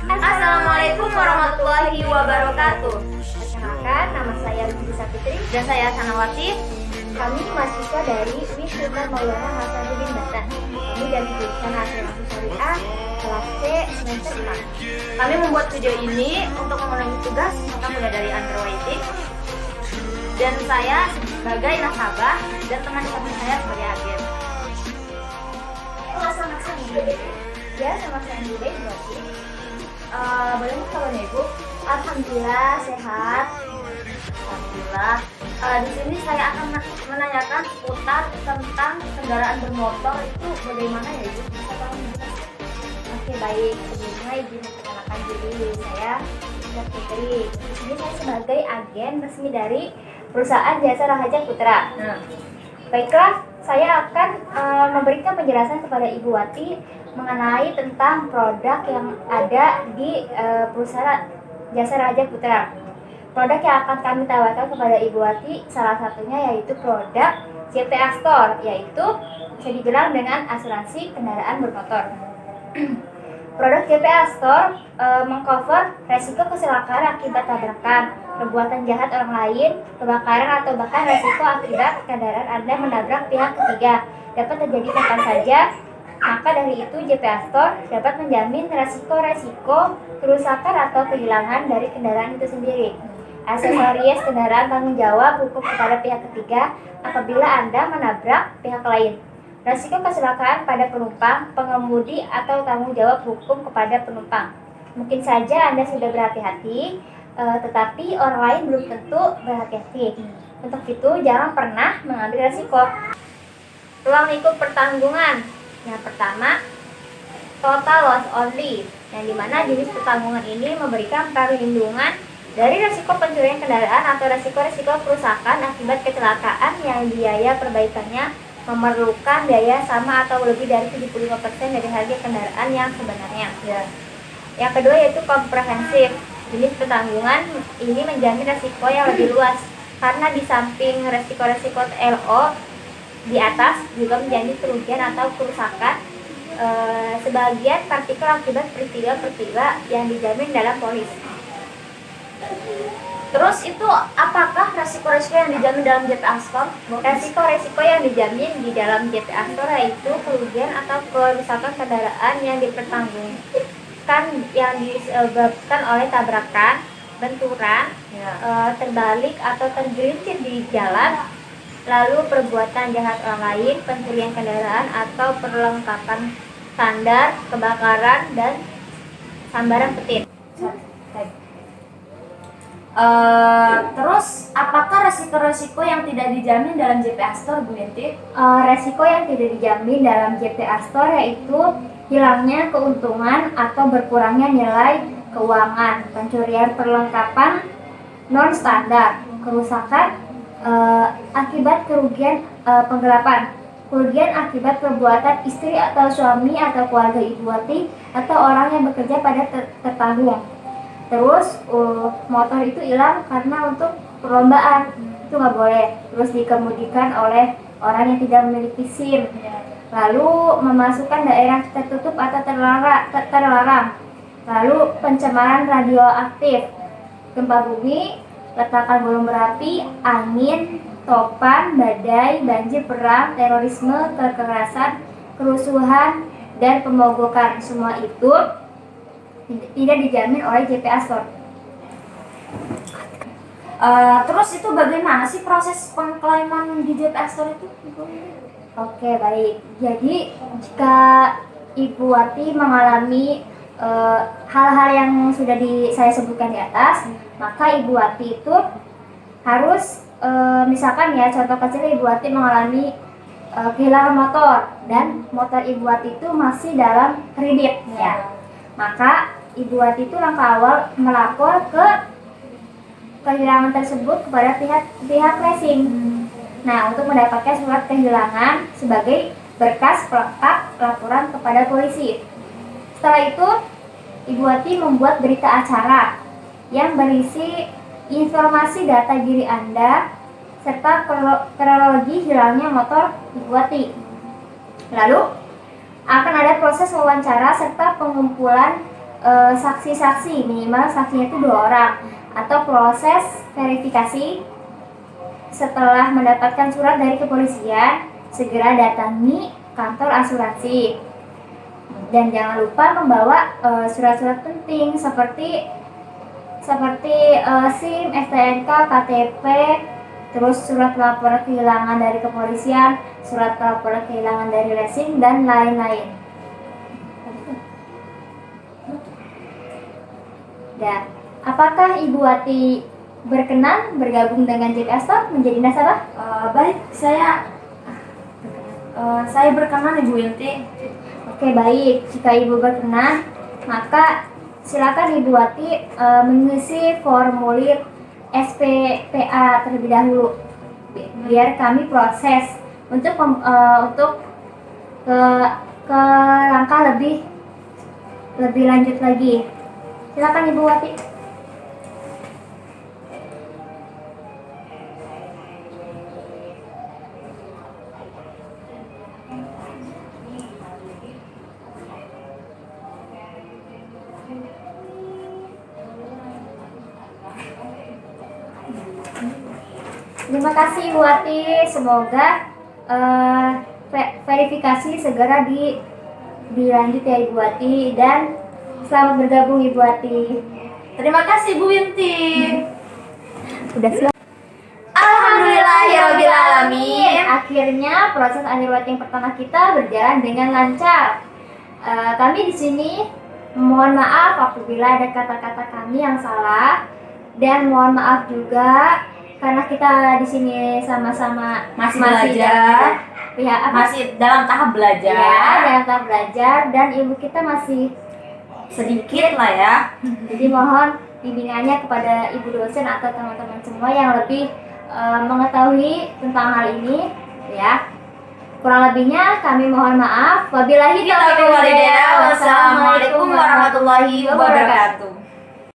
Assalamualaikum warahmatullahi wabarakatuh. Perkenalkan, nama saya Ruby Sapitri. Dan saya Sanawati. Kami mahasiswa dari Uni Sultan Maulana Hasanuddin Banten. Kami dari jurusan Asuransi Syariah kelas C semester 4. Kami membuat video ini untuk mengulangi tugas mata kuliah dari underwriting. Dan saya sebagai nasabah dan teman teman saya sebagai agen. Sama-sama Ibu. Ya, sama-sama Ibu Dek. Boleh minta kabarnya Ibu? Alhamdulillah sehat. Alhamdulillah. Di sini saya akan menanyakan seputar tentang kendaraan bermotor itu bagaimana ya Ibu? Bisa tolong menjelaskan? Oke, baik. Sebelumnya izin memperkenalkan diri, saya Sapitri. Di sini saya sebagai agen resmi dari perusahaan Jasa Raharja Putra. Baiklah, saya akan memberikan penjelasan kepada Ibu Wati mengenai tentang produk yang ada di perusahaan Jasa Raharja Putra. Produk yang akan kami tawarkan kepada Ibu Wati salah satunya yaitu produk JPA Store, yaitu bisa dibilang dengan asuransi kendaraan bermotor. Produk JPA Store mengcover resiko kecelakaan akibat tabrakan, perbuatan jahat orang lain, kebakaran atau bahkan resiko akibat kendaraan Anda menabrak pihak ketiga dapat terjadi kapan saja. Maka dari itu JPA Store dapat menjamin resiko-resiko kerusakan atau kehilangan dari kendaraan itu sendiri. Aksesoris kendaraan tanggung jawab hukum kepada pihak ketiga apabila Anda menabrak pihak lain. Resiko kecelakaan pada penumpang, pengemudi, atau tanggung jawab hukum kepada penumpang. Mungkin saja Anda sudah berhati-hati, tetapi orang lain belum tentu berhati-hati. Untuk itu, jangan pernah mengambil resiko. Ruang lingkup pertanggungan. Yang pertama, total loss only, yang dimana jenis pertanggungan ini memberikan perlindungan dari resiko pencurian kendaraan atau resiko-resiko kerusakan akibat kecelakaan yang biaya perbaikannya memerlukan biaya sama atau lebih dari 75% dari harga kendaraan yang sebenarnya. Yang kedua yaitu komprehensif. Jenis pertanggungan ini menjamin resiko yang lebih luas karena di samping resiko-resiko LO di atas juga menjamin kerugian atau kerusakan sebagian partikel akibat peristiwa-peristiwa yang dijamin dalam polis. Terus itu apakah resiko-resiko yang dijamin dalam JPA Store? Resiko-resiko yang dijamin di dalam JPA Store yaitu kerugian atau kerusakan kendaraan yang dipertanggungkan yang disebabkan oleh tabrakan, benturan, terbalik atau tergelincir di jalan, lalu perbuatan jahat orang lain, pencurian kendaraan atau perlengkapan standar, kebakaran, dan sambaran petir. Terus apakah resiko-resiko yang tidak dijamin dalam JPA Store, Bu Yanti? Resiko yang tidak dijamin dalam JPA Store yaitu hilangnya keuntungan atau berkurangnya nilai keuangan, pencurian perlengkapan non standar, kerusakan akibat kerugian penggelapan, kerugian akibat perbuatan istri atau suami atau keluarga Ibu Wati atau orang yang bekerja pada tertanggung. Terus motor itu hilang karena untuk perlombaan, itu nggak boleh. Terus dikemudikan oleh orang yang tidak memiliki SIM. Lalu memasukkan daerah tertutup atau terlarang. Lalu pencemaran radioaktif, gempa bumi, ledakan gunung berapi, angin, topan, badai, banjir, perang, terorisme, kekerasan, kerusuhan, dan pemogokan. Semua itu tidak dijamin oleh JPA Store. Terus itu bagaimana sih proses pengklaiman di JPA Store itu? Oke, baik. Jadi jika Ibu Wati mengalami hal-hal yang sudah saya sebutkan di atas, maka Ibu Wati itu harus misalkan ya, contoh kecil Ibu Wati mengalami kehilangan motor dan motor Ibu Wati itu masih dalam kredit ya. Maka Ibu Wati itu langkah awal melapor ke kehilangan tersebut kepada pihak leasing. Nah, untuk mendapatkan surat kehilangan sebagai berkas pelengkap laporan kepada polisi. Setelah itu, Ibu Wati membuat berita acara yang berisi informasi data diri Anda serta kronologi hilangnya motor Ibu Wati. Lalu akan ada proses wawancara serta pengumpulan saksi-saksi, minimal saksinya itu 2 orang, atau proses verifikasi. Setelah mendapatkan surat dari kepolisian, segera datangi kantor asuransi. Dan jangan lupa membawa surat-surat penting seperti SIM, STNK, KTP, terus surat laporan kehilangan dari kepolisian, surat laporan kehilangan dari leasing, dan lain-lain. Dan apakah Ibu Wati berkenan bergabung dengan JP Astor menjadi nasabah? Baik, saya berkenan Ibu Winti. Oke, baik. Jika Ibu berkenan, maka silakan Ibu Wati mengisi formulir SPPA terlebih dahulu, biar kami proses untuk ke langkah lebih lanjut lagi. Silakan Ibu Wati. Terima kasih Ibu Wati. Semoga verifikasi segera dilanjut ya Ibu Wati, dan selamat bergabung Ibu Wati. Terima kasih Bu Winti. Udah siap. Alhamdulillahirobbilalamin. Akhirnya proses underwriting pertama kita berjalan dengan lancar. Kami di sini mohon maaf apabila ada kata-kata kami yang salah, dan mohon maaf juga karena kita di sini sama-sama Masih belajar. Masih dalam tahap belajar. Ya, dalam tahap belajar, dan ilmu kita masih Sedikit lah ya. jadi mohon bimbingannya kepada ibu dosen atau teman-teman semua yang lebih mengetahui tentang hal ini ya. Kurang lebihnya kami mohon maaf. Wabillahi taufiq wal hidayah. Wassalamualaikum warahmatullahi wabarakatuh.